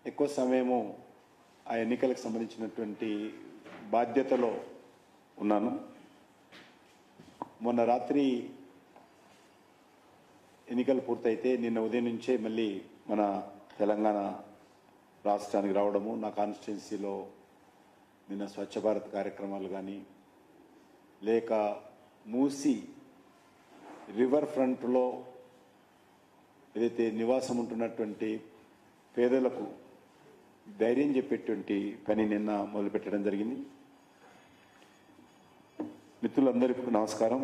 ఎక్కువ సమయము ఆ ఎన్నికలకు సంబంధించినటువంటి బాధ్యతలో ఉన్నాను. మొన్న రాత్రి ఎన్నికలు పూర్తయితే నిన్న ఉదయం నుంచే మళ్ళీ మన తెలంగాణ రాష్ట్రానికి రావడము, నా కాన్స్టిట్యున్సీలో నిన్న స్వచ్ఛ భారత్ కార్యక్రమాలు కానీ, లేక మూసి రివర్ ఫ్రంట్లో ఏదైతే నివాసం ఉంటున్నటువంటి పేదలకు ధైర్యం చెప్పేటువంటి పని నిన్న మొదలుపెట్టడం జరిగింది. మిత్రులందరికీ నమస్కారం.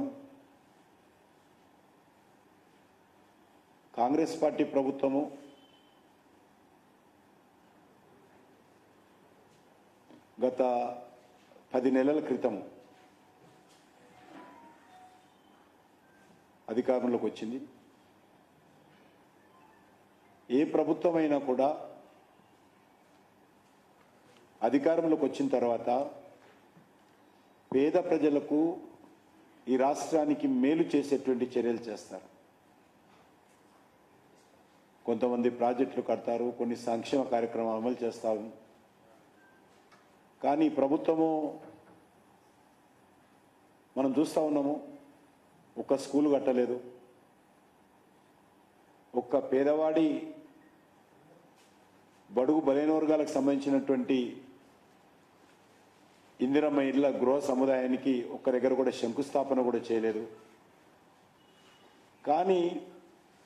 కాంగ్రెస్ పార్టీ ప్రభుత్వము గత 10 నెలల క్రితం అధికారంలోకి వచ్చింది. ఏ ప్రభుత్వమైనా కూడా అధికారంలోకి వచ్చిన తర్వాత పేద ప్రజలకు ఈ రాష్ట్రానికి మేలు చేసేటువంటి చర్యలు చేస్తారు. కొంతమంది ప్రాజెక్టులు కడతారు, కొన్ని సంక్షేమ కార్యక్రమాలు అమలు చేస్తారు. కానీ ప్రభుత్వము మనం చూస్తూ ఉన్నాము, ఒక్క స్కూల్ కట్టలేదు, ఒక్క పేదవాడి బడుగు బలైన వర్గాలకు సంబంధించినటువంటి ఇందిరమ్మ ఇళ్ల గృహ సముదాయానికి ఒక్క దగ్గర కూడా శంకుస్థాపన కూడా చేయలేదు. కానీ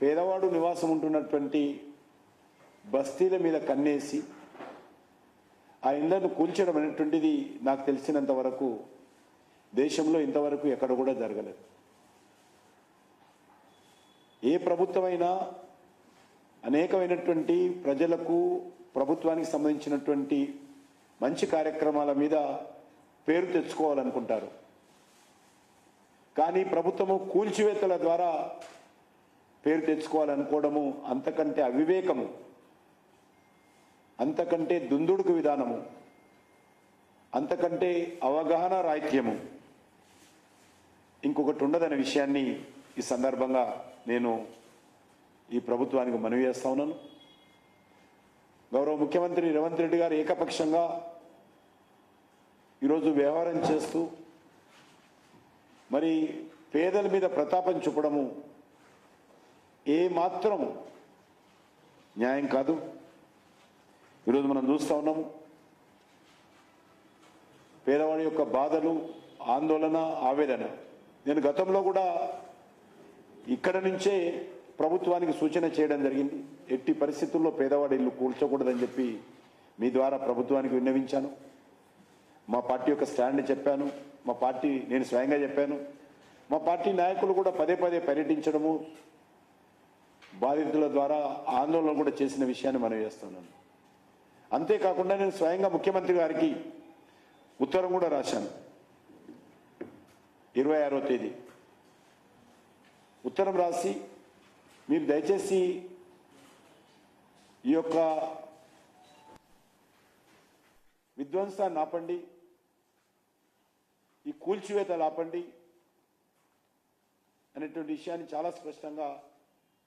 పేదవాడు నివాసం ఉంటున్నటువంటి బస్తీల మీద కన్నేసి ఆ ఇళ్లను కూల్చడం అనేటువంటిది నాకు తెలిసినంత వరకు దేశంలో ఇంతవరకు ఎక్కడ కూడా జరగలేదు. ఏ ప్రభుత్వమైనా అనేకమైనటువంటి ప్రజలకు ప్రభుత్వానికి సంబంధించినటువంటి మంచి కార్యక్రమాల మీద పేరు తెచ్చుకోవాలనుకుంటారు. కానీ ప్రభుత్వము కూల్చివేతల ద్వారా పేరు తెచ్చుకోవాలనుకోవడము అంతకంటే అవివేకము, అంతకంటే దుందుడుకు విధానము, అంతకంటే అవగాహన రాహిత్యము ఇంకొకటి ఉండదనే విషయాన్ని ఈ సందర్భంగా నేను ఈ ప్రభుత్వానికి మనవి చేస్తా ఉన్నాను. గౌరవ ముఖ్యమంత్రి రేవంత్ రెడ్డి గారు ఏకపక్షంగా ఈరోజు వ్యవహారం చేస్తూ మరి పేదల మీద ప్రతాపం చూపడము ఏమాత్రం న్యాయం కాదు. ఈరోజు మనం చూస్తూ ఉన్నాము, పేదవాడి యొక్క బాధలు, ఆందోళన, ఆవేదన. నేను గతంలో కూడా ఇక్కడ నుంచే ప్రభుత్వానికి సూచన చేయడం జరిగింది. ఎట్టి పరిస్థితుల్లో పేదవాడి ఇల్లు కూల్చకూడదని చెప్పి మీ ద్వారా ప్రభుత్వానికి విన్నవించాను. మా పార్టీ యొక్క స్టాండ్ చెప్పాను. మా పార్టీ, నేను స్వయంగా చెప్పాను. మా పార్టీ నాయకులు కూడా పదే పదే పర్యటించడము, బాధితుల ద్వారా ఆందోళన కూడా చేసిన విషయాన్ని మనం చేస్తున్నాను. అంతేకాకుండా నేను స్వయంగా ముఖ్యమంత్రి గారికి ఉత్తరం కూడా రాశాను. 26వ తేదీ ఉత్తరం రాసి, మీరు దయచేసి ఈ యొక్క విధ్వంసాన్ని ఆపండి, ఈ కూల్చివేతలు ఆపండి అనేటువంటి విషయాన్ని చాలా స్పష్టంగా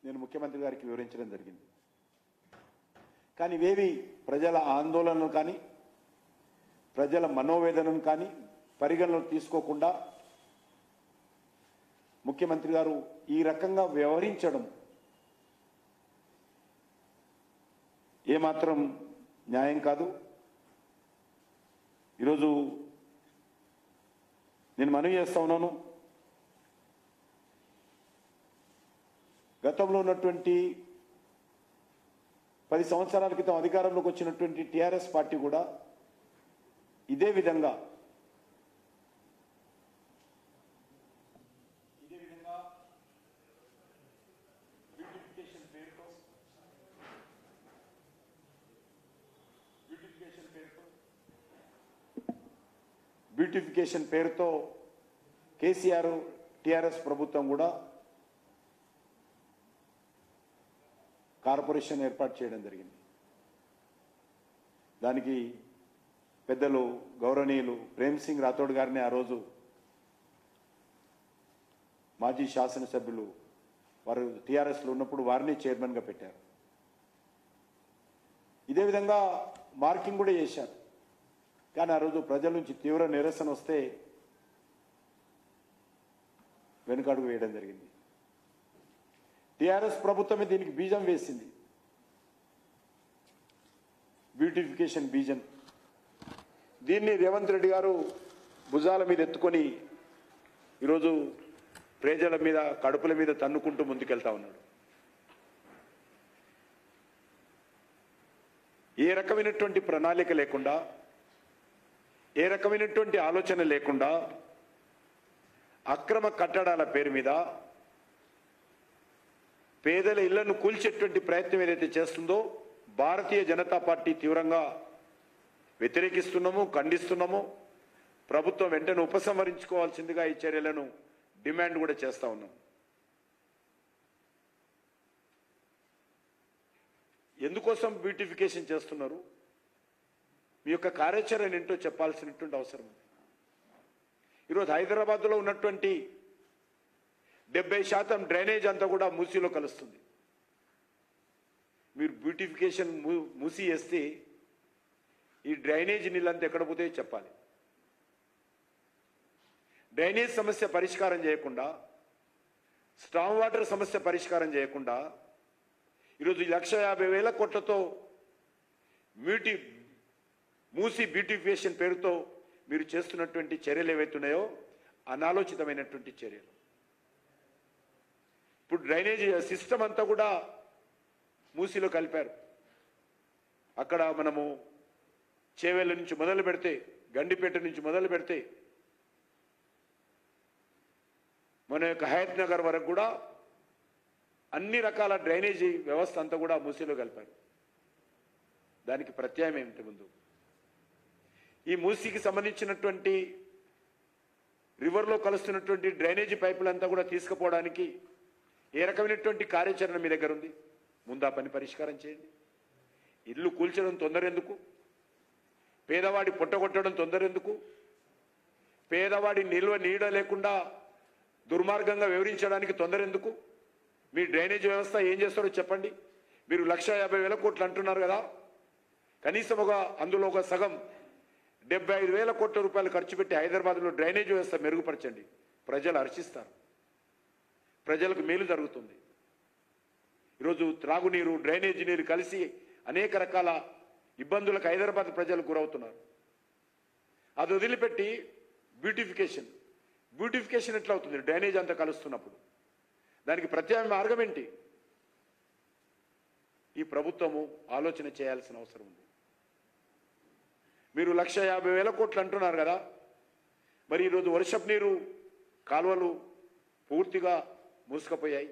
నేను ముఖ్యమంత్రి గారికి వివరించడం జరిగింది. కానీ ఇవేవి ప్రజల ఆందోళనలు కానీ, ప్రజల మనోవేదనను కానీ పరిగణలోకి తీసుకోకుండా ముఖ్యమంత్రి గారు ఈ రకంగా వ్యవహరించడం ఏమాత్రం న్యాయం కాదు. ఈరోజు నేను మనవి చేస్తా ఉన్నాను, గతంలో ఉన్నటువంటి 10 సంవత్సరాల క్రితం అధికారంలోకి వచ్చినటువంటి టీఆర్ఎస్ పార్టీ కూడా ఇదే విధంగా బ్యూటిఫికేషన్ పేరుతో కేసీఆర్ టీఆర్ఎస్ ప్రభుత్వం కూడా కార్పొరేషన్ ఏర్పాటు చేయడం జరిగింది. దానికి పెద్దలు గౌరవనీయులు ప్రేమ్ సింగ్ రాథోడ్ గారిని ఆ రోజు మాజీ శాసనసభ్యులు వారు టీఆర్ఎస్లో ఉన్నప్పుడు వారిని చైర్మన్గా పెట్టారు. ఇదే విధంగా మార్కింగ్ కూడా చేశారు. కానీ ఆ రోజు ప్రజల నుంచి తీవ్ర నిరసన వస్తే వెనుకడుగు వేయడం జరిగింది. టీఆర్ఎస్ ప్రభుత్వమే దీనికి బీజం వేసింది, బ్యూటిఫికేషన్ బీజం. దీన్ని రేవంత్ రెడ్డి గారు భుజాల మీద ఎత్తుకొని ఈరోజు ప్రజల మీద కడుపుల మీద తన్నుకుంటూ ముందుకెళ్తా ఉన్నాడు. ఏ రకమైనటువంటి ప్రణాళిక లేకుండా, ఏ రకమైనటువంటి ఆలోచన లేకుండా అక్రమ కట్టడాల పేరు మీద పేదల ఇళ్లను కూల్చేటువంటి ప్రయత్నం ఏదైతే చేస్తుందో భారతీయ జనతా పార్టీ తీవ్రంగా వ్యతిరేకిస్తున్నాము, ఖండిస్తున్నాము. ప్రభుత్వం వెంటనే ఉపసంహరించుకోవాల్సిందిగా ఈ చర్యలను డిమాండ్ కూడా చేస్తా ఉన్నాం. ఎందుకోసం బ్యూటిఫికేషన్ చేస్తున్నారు? మీ యొక్క కార్యాచరణ ఏంటో చెప్పాల్సినటువంటి అవసరం ఉంది. ఈరోజు హైదరాబాద్లో ఉన్నటువంటి 70% డ్రైనేజ్ అంతా కూడా మూసీలో కలుస్తుంది. మీరు బ్యూటిఫికేషన్ మూసీ వేస్తే ఈ డ్రైనేజ్ నీళ్ళంతా ఎక్కడ పోతాయో చెప్పాలి. డ్రైనేజ్ సమస్య పరిష్కారం చేయకుండా, స్ట్రాంగ్ వాటర్ సమస్య పరిష్కారం చేయకుండా ఈరోజు 1,50,000 కోట్లతో మూసీ బ్యూటిఫికేషన్ పేరుతో మీరు చేస్తున్నటువంటి చర్యలు ఏవైతున్నాయో అనాలోచితమైనటువంటి చర్యలు. ఇప్పుడు డ్రైనేజ్ సిస్టమ్ అంతా కూడా మూసీలో కలిపారు. అక్కడ మనము చేవెళ్ళ నుంచి మొదలు పెడితే, గండిపేట నుంచి మొదలు పెడితే మన యొక్క హయత్ నగర్ వరకు కూడా అన్ని రకాల డ్రైనేజీ వ్యవస్థ అంతా కూడా మూసీలో కలిపారు. దానికి ప్రత్యామ్నాయం ఏమిటి? ముందు ఈ మూసీకి సంబంధించినటువంటి రివర్లో కలుస్తున్నటువంటి డ్రైనేజీ పైపులంతా కూడా తీసుకుపోవడానికి ఏ రకమైనటువంటి కార్యాచరణ మీ దగ్గర ఉంది? ముందు ఆ పని పరిష్కారం చేయండి. ఇల్లు కూల్చడం తొందర ఎందుకు? పేదవాడి పొట్టగొట్టడం తొందర ఎందుకు? పేదవాడి నిల్వ నీడ లేకుండా దుర్మార్గంగా వివరించడానికి తొందర ఎందుకు? మీ డ్రైనేజ్ వ్యవస్థ ఏం చేస్తారో చెప్పండి. మీరు 1,50,000 కోట్లు అంటున్నారు కదా, కనీసం అందులో ఒక సగం 75,000 కోట్ల రూపాయలు ఖర్చు పెట్టి హైదరాబాద్లో డ్రైనేజ్ వ్యవస్థ మెరుగుపరచండి. ప్రజలు హర్షిస్తారు, ప్రజలకు మేలు జరుగుతుంది. ఈరోజు త్రాగునీరు, డ్రైనేజీ నీరు కలిసి అనేక రకాల ఇబ్బందులకు హైదరాబాద్ ప్రజలు గురవుతున్నారు. అది వదిలిపెట్టి బ్యూటిఫికేషన్ ఎట్లా అవుతుంది? డ్రైనేజ్ అంతా కలుస్తున్నప్పుడు దానికి ప్రత్యామ్నాయ మార్గం ఏంటి? ఈ ప్రభుత్వము ఆలోచన చేయాల్సిన అవసరం ఉంది. మీరు 1,50,000 కోట్లు అంటున్నారు కదా, మరి ఈరోజు వర్షపు నీరు కాలువలు పూర్తిగా మూసుకుపోయాయి,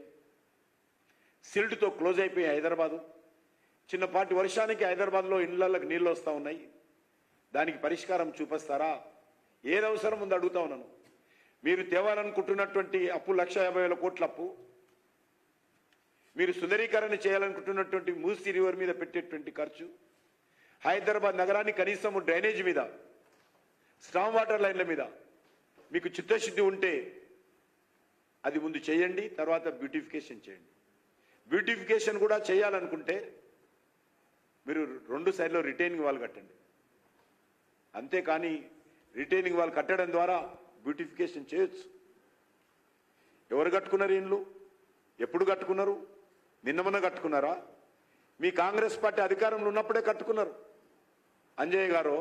సిల్ట్తో క్లోజ్ అయిపోయాయి హైదరాబాదు. చిన్నపాటి వర్షానికి హైదరాబాద్లో ఇళ్లకి నీళ్ళు వస్తూ ఉన్నాయి. దానికి పరిష్కారం చూపిస్తారా? ఏది అవసరం ఉందో అడుగుతా ఉన్నాను. మీరు తేవాలనుకుంటున్నటువంటి అప్పు 1,50,000 కోట్ల అప్పు, మీరు సుందరీకరణ చేయాలనుకుంటున్నటువంటి మూసీ రివర్ మీద పెట్టేటువంటి ఖర్చు, హైదరాబాద్ నగరాన్ని కనీసం డ్రైనేజ్ మీద, స్ట్రాంగ్ వాటర్ లైన్ల మీద మీకు చిత్తశుద్ధి ఉంటే అది ముందు చేయండి, తర్వాత బ్యూటిఫికేషన్ చేయండి. బ్యూటిఫికేషన్ కూడా చేయాలనుకుంటే మీరు 2 సైడ్లో రిటైనింగ్ వాల్ కట్టండి. అంతేకాని రిటైనింగ్ వాల్ కట్టడం ద్వారా బ్యూటిఫికేషన్ చేయొచ్చు. ఎవరు కట్టుకున్నారు ఇండ్లు? ఎప్పుడు కట్టుకున్నారు? నిన్న మొన్న కట్టుకున్నారా? మీ కాంగ్రెస్ పార్టీ అధికారంలో ఉన్నప్పుడే కట్టుకున్నారు. అంజయ్య గారు,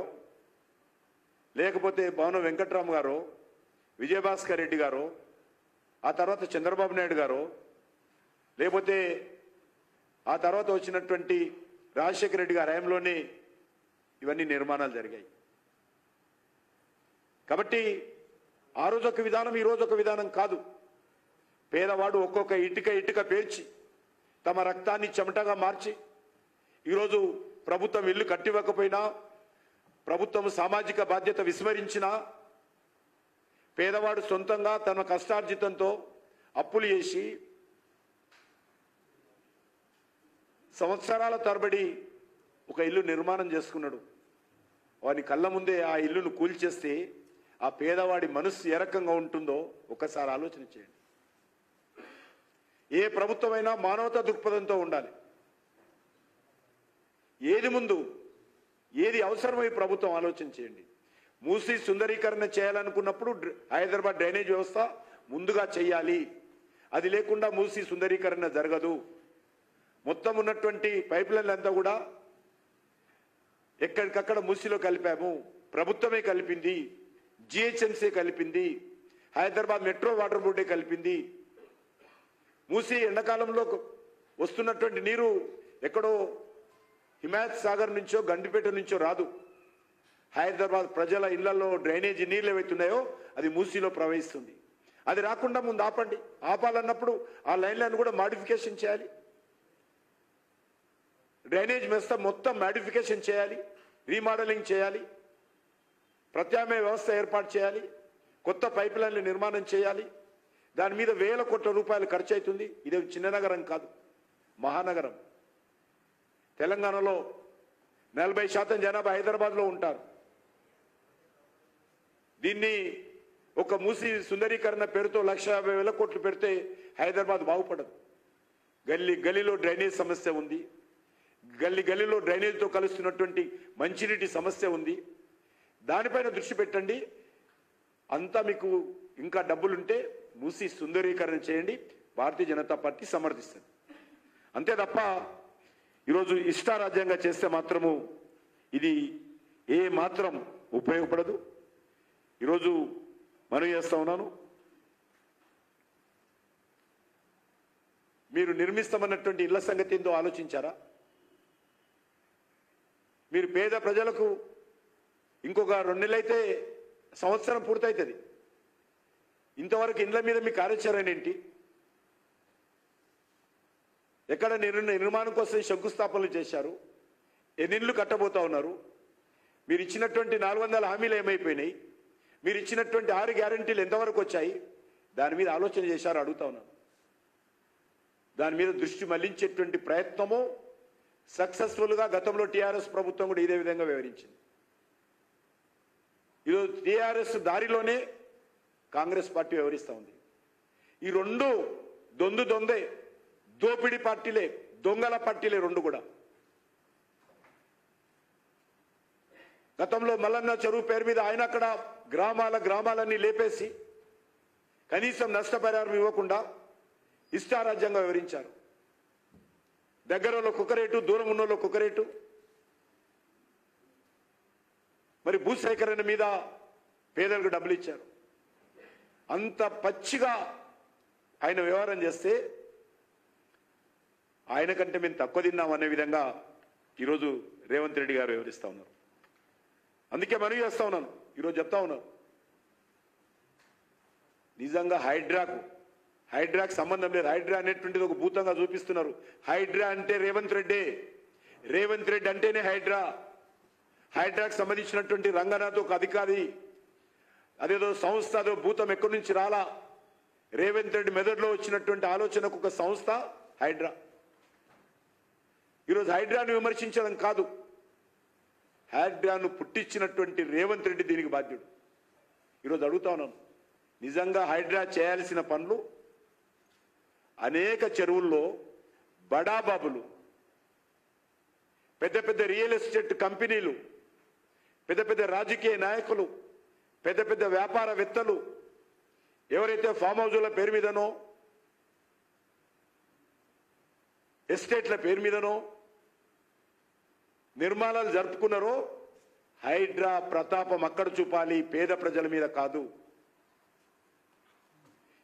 లేకపోతే భవన వెంకట్రామ్ గారు, విజయభాస్కర్ రెడ్డి గారు, ఆ తర్వాత చంద్రబాబు నాయుడు గారు, లేకపోతే ఆ తర్వాత వచ్చినటువంటి రాజశేఖర రెడ్డి గారి హయాంలోనే ఇవన్నీ నిర్మాణాలు జరిగాయి. కాబట్టి ఆ రోజు ఒక విధానం, ఈ రోజు ఒక విధానం కాదు. పేదవాడు ఒక్కొక్క ఇటుక పేర్చి తమ రక్తాన్ని చెమటగా మార్చి ఈరోజు ప్రభుత్వం ఇల్లు కట్టివ్వకపోయినా, ప్రభుత్వం సామాజిక బాధ్యత విస్మరించినా, పేదవాడు సొంతంగా తన కష్టార్జితంతో అప్పులు చేసి సంవత్సరాల తరబడి ఒక ఇల్లు నిర్మాణం చేసుకున్నాడు. వాని కళ్ళ ముందే ఆ ఇల్లును కూల్చేస్తే ఆ పేదవాడి మనస్సు ఏ రకంగా ఉంటుందో ఒకసారి ఆలోచన చేయండి. ఏ ప్రభుత్వమైనా మానవతా దృక్పథంతో ఉండాలి. ఏది ముందు, ఏది అవసరమై ప్రభుత్వం ఆలోచన చేయండి. మూసీ సుందరీకరణ చేయాలనుకున్నప్పుడు హైదరాబాద్ డ్రైనేజ్ వ్యవస్థ ముందుగా చేయాలి. అది లేకుండా మూసీ సుందరీకరణ జరగదు. మొత్తం ఉన్నటువంటి పైప్ లైన్లు అంతా కూడా ఎక్కడికక్కడ మూసీలో కలిపాము. ప్రభుత్వమే కలిపింది, జిహెచ్ఎంసీ కలిపింది, హైదరాబాద్ మెట్రో వాటర్ బోర్డే కలిపింది. మూసీ ఎండాకాలంలో వస్తున్నటువంటి నీరు ఎక్కడో హిమాయత్ సాగర్ నుంచో గండిపేట నుంచో రాదు. హైదరాబాద్ ప్రజల ఇళ్లలో డ్రైనేజీ నీళ్ళు ఏవైతున్నాయో అది మూసీలో ప్రవహిస్తుంది. అది రాకుండా ముందు ఆపండి. ఆపాలన్నప్పుడు ఆ లైన్లను కూడా మాడిఫికేషన్ చేయాలి. డ్రైనేజ్ వ్యవస్థ మొత్తం మాడిఫికేషన్ చేయాలి, రీమోడలింగ్ చేయాలి, ప్రత్యామ్నాయ వ్యవస్థ ఏర్పాటు చేయాలి, కొత్త పైప్ లైన్లు నిర్మాణం చేయాలి. దాని మీద వేల కోట్ల రూపాయలు ఖర్చు అవుతుంది. ఇది చిన్న నగరం కాదు, మహానగరం. తెలంగాణలో 40% జనాభా హైదరాబాద్లో ఉంటారు. దీన్ని ఒక మూసీ సుందరీకరణ పేరుతో 1,50,000 కోట్లు పెడితే హైదరాబాద్ బాగుపడదు. గల్లీ గల్లీలో డ్రైనేజ్ సమస్య ఉంది, గల్లీ గల్లీలో డ్రైనేజ్తో కలుస్తున్నటువంటి మంచినీటి సమస్య ఉంది. దానిపైన దృష్టి పెట్టండి. అంతా మీకు ఇంకా డబ్బులుంటే మూసీ సుందరీకరణ చేయండి. భారతీయ జనతా పార్టీ సమర్థిస్తుంది. అంతే తప్ప ఈరోజు ఇష్టారాజ్యంగా చేస్తే మాత్రము ఇది ఏ మాత్రం ఉపయోగపడదు. ఈరోజు మనవి చేస్తా ఉన్నాను, మీరు నిర్మిస్తామన్నటువంటి ఇళ్ల సంగతి ఏందో ఆలోచించారా? మీరు పేద ప్రజలకు ఇంకొక 2 నెలలైతే సంవత్సరం పూర్తవుతుంది. ఇంతవరకు ఇండ్ల మీద మీ కార్యాచరణ ఏంటి? ఎక్కడ నిర్మాణం కోసం శంకుస్థాపనలు చేశారు? ఎన్ని ఇళ్ళు కట్టబోతా ఉన్నారు? మీరు ఇచ్చినటువంటి 400 హామీలు ఏమైపోయినాయి? మీరు ఇచ్చినటువంటి 6 గ్యారంటీలు ఎంతవరకు వచ్చాయి? దాని మీద ఆలోచన చేశారు అడుగుతా ఉన్నాను. దాని మీద దృష్టి మళ్లించేటువంటి ప్రయత్నము సక్సెస్ఫుల్గా గతంలో టీఆర్ఎస్ ప్రభుత్వం కూడా ఇదే విధంగా వివరించింది. ఈరోజు టీఆర్ఎస్ దారిలోనే కాంగ్రెస్ పార్టీ వ్యవహరిస్తూ ఉంది. ఈ రెండు దొందే, దోపిడీ పార్టీలే, దొంగల పార్టీలే రెండు కూడా. గతంలో మల్లన్న చెరువు పేరు మీద ఆయన అక్కడ గ్రామాలన్నీ లేపేసి కనీసం నష్టపరిహారం ఇవ్వకుండా ఇష్టారాజ్యంగా వివరించారు. దగ్గరలో ఒక రేటు, దూరం ఉన్నోళ్ళు ఒక రేటు. మరి భూసేకరణ మీద పేదలకు డబ్బులు ఇచ్చారు. అంత పచ్చిగా ఆయన వ్యవహారం చేస్తే ఆయన కంటే మేము తక్కువ తిన్నాం అనే విధంగా ఈరోజు రేవంత్ రెడ్డి గారు వివరిస్తూ ఉన్నారు. అందుకే మనవి చేస్తా ఉన్నాను, ఈరోజు చెప్తా ఉన్నాను, నిజంగా హైడ్రాకు సంబంధం లేదు. హైడ్రా అనేటువంటిది ఒక భూతంగా చూపిస్తున్నారు. హైడ్రా అంటే రేవంత్ రెడ్డి అంటేనే హైడ్రాకు సంబంధించినటువంటి రంగనాథ్ ఒక అధికారి, అదేదో సంస్థ, అదో భూతం ఎక్కడి నుంచి రాలా. రేవంత్ రెడ్డి మెదడులో వచ్చినటువంటి ఆలోచనకు ఒక సంస్థ హైడ్రా. ఈరోజు హైడ్రాను విమర్శించడం కాదు, హైడ్రాను పుట్టించినటువంటి రేవంత్ రెడ్డి దీనికి బాధ్యుడు. ఈరోజు అడుగుతా ఉన్నాను, నిజంగా హైడ్రా చేయాల్సిన పనులు అనేక చెరువుల్లో బడాబాబులు, పెద్ద రియల్ ఎస్టేట్ కంపెనీలు, పెద్ద రాజకీయ నాయకులు, పెద్ద వ్యాపారవేత్తలు ఎవరైతే ఫామ్ హౌజుల పేరు మీదనో ఎస్టేట్ల పేరు మీదనో నిర్మాణాలు జరుపుకున్నారో హైడ్రా ప్రతాపం అక్కడ చూపాలి, పేద ప్రజల మీద కాదు.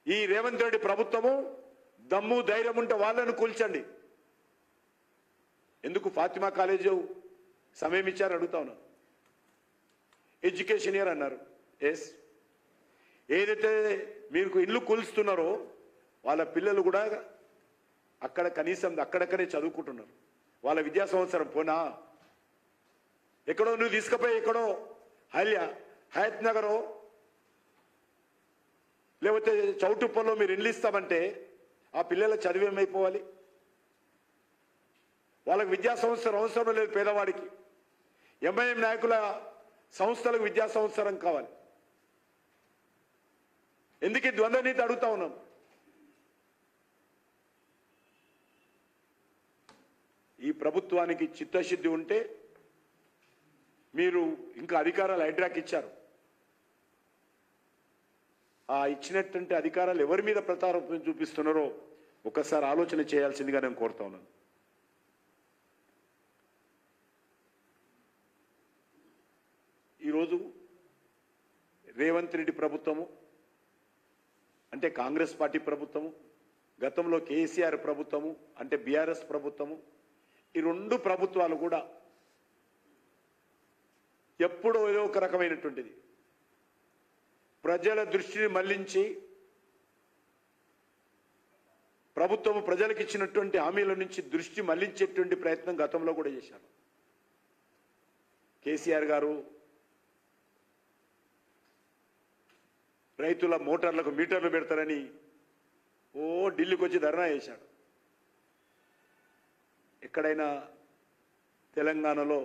ఈ రేవంత్ రెడ్డి ప్రభుత్వము దమ్ము ధైర్యం ఉంటే వాళ్ళను కూల్చండి. ఎందుకు ఫాతిమా కాలేజీ సమయం ఇచ్చారు అడుగుతా ఉన్నాను. ఎడ్యుకేషన్ ఇయర్ అన్నారు. ఎస్, ఏదైతే మీకు ఇల్లు కూల్స్తున్నారో వాళ్ళ పిల్లలు కూడా అక్కడ కనీసం అక్కడక్కడే చదువుకుంటున్నారు. వాళ్ళ విద్యా సంవత్సరం పోనా ఎక్కడో నువ్వు తీసుకుపోయి ఎక్కడో హయత్ నగరో లేకపోతే చౌటుప్పల్లో మీరు ఇల్లు ఇస్తామంటే ఆ పిల్లల చదువు ఏమైపోవాలి? వాళ్ళకి విద్యా సంవత్సరం అవసరం లేదు పేదవాడికి. ఎంఐఎం నాయకుల సంస్థలకు విద్యా సంవత్సరం కావాలి. ఎందుకు ఈ ద్వంద్వ నీతి అడుగుతా ఉన్నాం. ఈ ప్రభుత్వానికి చిత్తశుద్ధి ఉంటే మీరు ఇంకా అధికారాలు హైడ్రాకి ఇచ్చారు. ఆ ఇచ్చినటువంటి అధికారాలు ఎవరి మీద ప్రతాపం చూపిస్తున్నారో ఒకసారి ఆలోచన చేయాల్సిందిగా నేను కోరుతా ఉన్నాను. ఈరోజు రేవంత్ రెడ్డి ప్రభుత్వము అంటే కాంగ్రెస్ పార్టీ ప్రభుత్వము, గతంలో కేసీఆర్ ప్రభుత్వము అంటే బీఆర్ఎస్ ప్రభుత్వము, ఈ రెండు ప్రభుత్వాలు కూడా ఎప్పుడో ఏదో ఒక రకమైనటువంటిది ప్రజల దృష్టిని మళ్లించి ప్రభుత్వం ప్రజలకు ఇచ్చినటువంటి హామీల నుంచి దృష్టి మళ్లించేటువంటి ప్రయత్నం గతంలో కూడా చేశారు. కేసీఆర్ గారు రైతుల మోటార్లకు మీటర్లు పెడతారని ఢిల్లీకి వచ్చి ధర్నా చేశాడు. ఎక్కడైనా తెలంగాణలో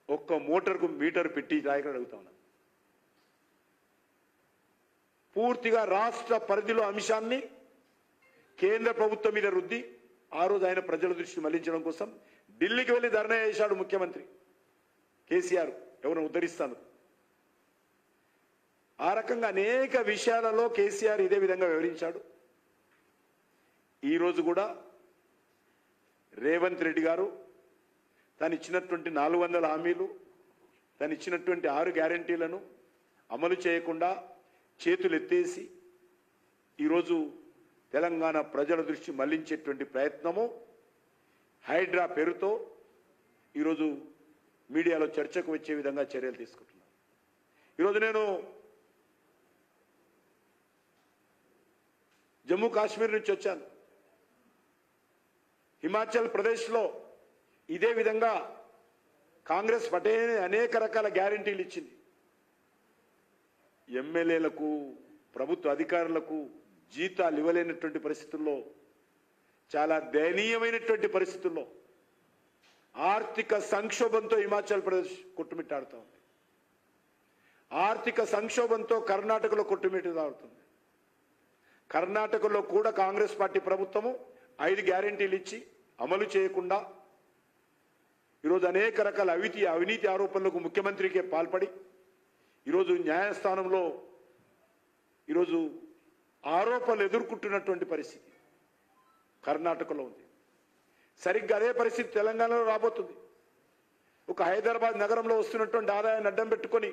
ఒక్క మోటార్కు మీటర్ పెట్టి రాయక అడుగుతా ఉన్నాను. పూర్తిగా రాష్ట్ర పరిధిలో అంశాన్ని కేంద్ర ప్రభుత్వం మీద రుద్ది ఆ రోజు ఆయన ప్రజల దృష్టి మళ్లించడం కోసం ఢిల్లీకి వెళ్లి ధర్నా చేశాడు ముఖ్యమంత్రి కేసీఆర్, ఎవరిని ఉద్ధరిస్తాను. ఆ రకంగా అనేక విషయాలలో కేసీఆర్ ఇదే విధంగా వివరించాడు. ఈరోజు కూడా రేవంత్ రెడ్డి గారు తను ఇచ్చినటువంటి 400 హామీలు, తను ఇచ్చినటువంటి 6 గ్యారంటీలను అమలు చేయకుండా చేతులు ఎత్తేసి ఈరోజు తెలంగాణ ప్రజల దృష్టి మళ్లించేటువంటి ప్రయత్నము హైడ్రా పేరుతో ఈరోజు మీడియాలో చర్చకు వచ్చే విధంగా చర్యలు తీసుకుంటున్నాను. ఈరోజు నేను జమ్మూ కాశ్మీర్ నుంచి వచ్చాను. హిమాచల్ ప్రదేశ్లో ఇదే విధంగా కాంగ్రెస్ అనేక రకాల గ్యారంటీలు ఇచ్చింది. ఎమ్మెల్యేలకు, ప్రభుత్వ అధికారులకు జీతాలు ఇవ్వలేనటువంటి పరిస్థితుల్లో, చాలా దయనీయమైనటువంటి పరిస్థితుల్లో ఆర్థిక సంక్షోభంతో హిమాచల్ ప్రదేశ్ కొట్టుమిట్టాడుతూ ఉంది. ఆర్థిక సంక్షోభంతో కర్ణాటకలో కొట్టుమిట్టాడుతుంది. కర్ణాటకలో కూడా కాంగ్రెస్ పార్టీ ప్రభుత్వము 5 గ్యారెంటీలు ఇచ్చి అమలు చేయకుండా ఈరోజు అనేక రకాల అవినీతి ఆరోపణలకు ముఖ్యమంత్రికే పాల్పడి ఈరోజు న్యాయస్థానంలో ఈరోజు ఆరోపణలు ఎదుర్కొంటున్నటువంటి పరిస్థితి కర్ణాటకలో ఉంది. సరిగ్గా అదే పరిస్థితి తెలంగాణలో రాబోతుంది. ఒక హైదరాబాద్ నగరంలో వస్తున్నటువంటి ఆదాయాన్ని అడ్డం పెట్టుకొని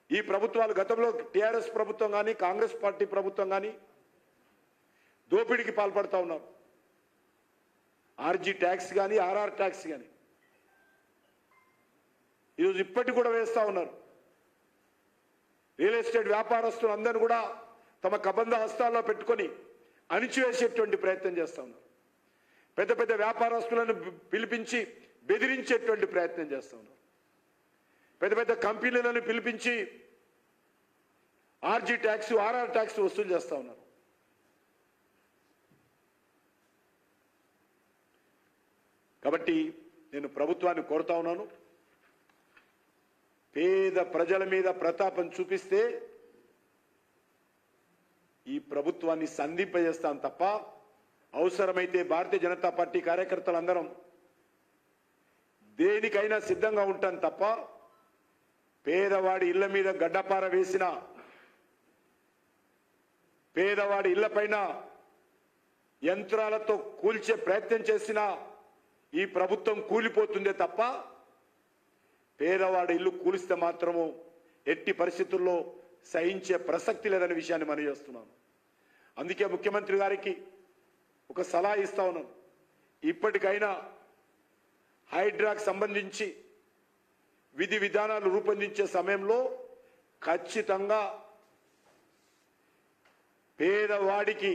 ఈ ప్రభుత్వాలు, గతంలో టీఆర్ఎస్ ప్రభుత్వం కానీ కాంగ్రెస్ పార్టీ ప్రభుత్వం కానీ దోపిడీకి పాల్పడతా ఉన్నారు. ఆర్జీ ట్యాక్స్ కానీ, ఆర్ఆర్ ట్యాక్స్ కానీ ఈరోజు ఇప్పటికి కూడా వేస్తూ ఉన్నారు. రియల్ ఎస్టేట్ వ్యాపారస్తులు అందరూ కూడా తమ కబంధ హస్తాల్లో పెట్టుకొని అణిచివేసేటువంటి ప్రయత్నం చేస్తూ ఉన్నారు. పెద్ద పెద్ద వ్యాపారస్తులను పిలిపించి బెదిరించేటువంటి ప్రయత్నం చేస్తూ ఉన్నారు. పెద్ద పెద్ద కంపెనీలను పిలిపించి ఆర్జీ ట్యాక్స్, ఆర్ఆర్ ట్యాక్స్ వసూలు చేస్తూ ఉన్నారు. కాబట్టి నేను ప్రభుత్వాన్ని కోరుతా ఉన్నాను, పేద ప్రజల మీద ప్రతాపం చూపిస్తే ఈ ప్రభుత్వాన్ని సంధింపజేస్తాం తప్ప, అవసరమైతే భారతీయ జనతా పార్టీ కార్యకర్తలందరం దేనికైనా సిద్ధంగా ఉంటాం తప్ప, పేదవాడి ఇళ్ల మీద గడ్డపార వేసిన, పేదవాడి ఇళ్లపైన యంత్రాలతో కూల్చే ప్రయత్నం చేసిన ఈ ప్రభుత్వం కూలిపోతుందే తప్ప, పేదవాడి ఇల్లు కూలిస్తే మాత్రము ఎట్టి పరిస్థితుల్లో సహించే ప్రసక్తి లేదనే విషయాన్ని మనం చేస్తున్నాను. అందుకే ముఖ్యమంత్రి గారికి ఒక సలహా ఇస్తా ఉన్నాను. ఇప్పటికైనా హైడ్రాకు సంబంధించి విధి విధానాలు రూపొందించే సమయంలో ఖచ్చితంగా పేదవాడికి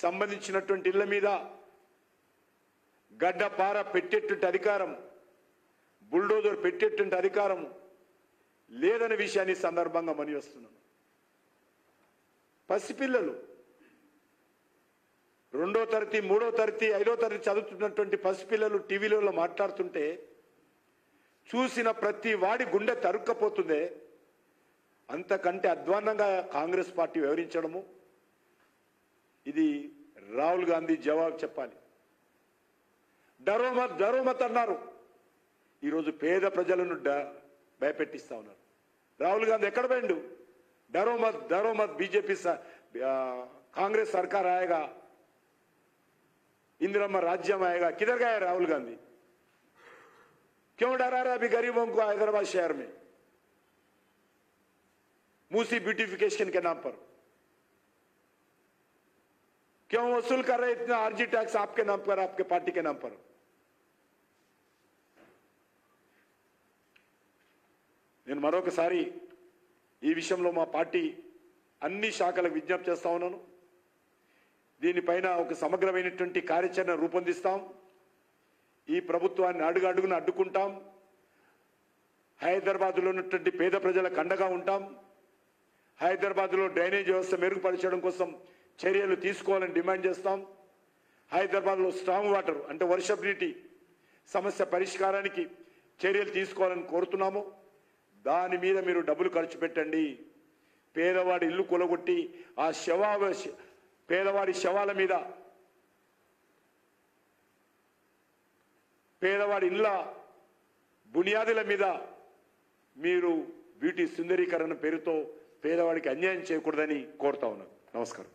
సంబంధించినటువంటి ఇళ్ల మీద గడ్డపార పెట్టేటువంటి అధికారం, బుల్డోజర్ పెట్టేటువంటి అధికారం లేదనే విషయాన్ని సందర్భంగా మనవి చేస్తున్నాను. పసిపిల్లలు 2వ తరగతి, 3వ తరగతి, 5వ తరగతి చదువుతున్నటువంటి పసిపిల్లలు టీవీలలో మాట్లాడుతుంటే చూసిన ప్రతి వాడి గుండె తరుక్కపోతుందే. అంతకంటే అధ్వాన్నంగా కాంగ్రెస్ పార్టీ వ్యవహరించడము, ఇది రాహుల్ గాంధీ జవాబు చెప్పాలి. డరో మత్ అన్నారు. ఈరోజు పేద ప్రజలను భయపెట్టిస్తా ఉన్నారు. రాహుల్ గాంధీ ఎక్కడ పోయిండు? डरो मत बीजेपी कांग्रेस सरकार आएगा, इंदिरा राज्य में आएगा. किधर गए राहुल गांधी? क्यों डरा रहे अभी गरीबों को हैदराबाद शहर में मूसी ब्यूटिफिकेशन के नाम पर? क्यों वसूल कर रहे इतना आरजी टैक्स आपके नाम पर, आपके पार्टी के नाम पर? నేను మరొకసారి ఈ విషయంలో మా పార్టీ అన్ని శాఖలకు విజ్ఞప్తి చేస్తా ఉన్నాను. దీనిపైన ఒక సమగ్రమైనటువంటి కార్యాచరణ రూపొందిస్తాం. ఈ ప్రభుత్వాన్ని అడుగడుగున అడ్డుకుంటాం. హైదరాబాద్లో ఉన్నటువంటి పేద ప్రజలకు అండగా ఉంటాం. హైదరాబాద్లో డ్రైనేజ్ వ్యవస్థ మెరుగుపరచడం కోసం చర్యలు తీసుకోవాలని డిమాండ్ చేస్తాం. హైదరాబాద్లో స్ట్రాంగ్ వాటర్ అంటే వర్షపు నీటి సమస్య పరిష్కారానికి చర్యలు తీసుకోవాలని కోరుతున్నాము. దాని మీద మీరు డబ్బులు ఖర్చు పెట్టండి. పేదవాడి ఇల్లు కూలగొట్టి ఆ పేదవాడి శవాల మీద, పేదవాడి ఇళ్ళ బునియాదుల మీద మీరు బ్యూటీ సుందరీకరణ పేరుతో పేదవాడికి అన్యాయం చేయకూడదని కోరుతా ఉన్నాను. నమస్కారం.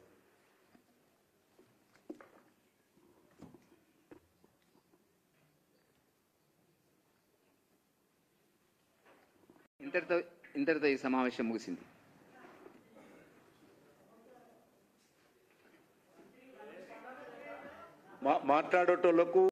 ఇంతటితో ఈ సమావేశం ముగిసింది. మాట్లాడేటోళ్లకు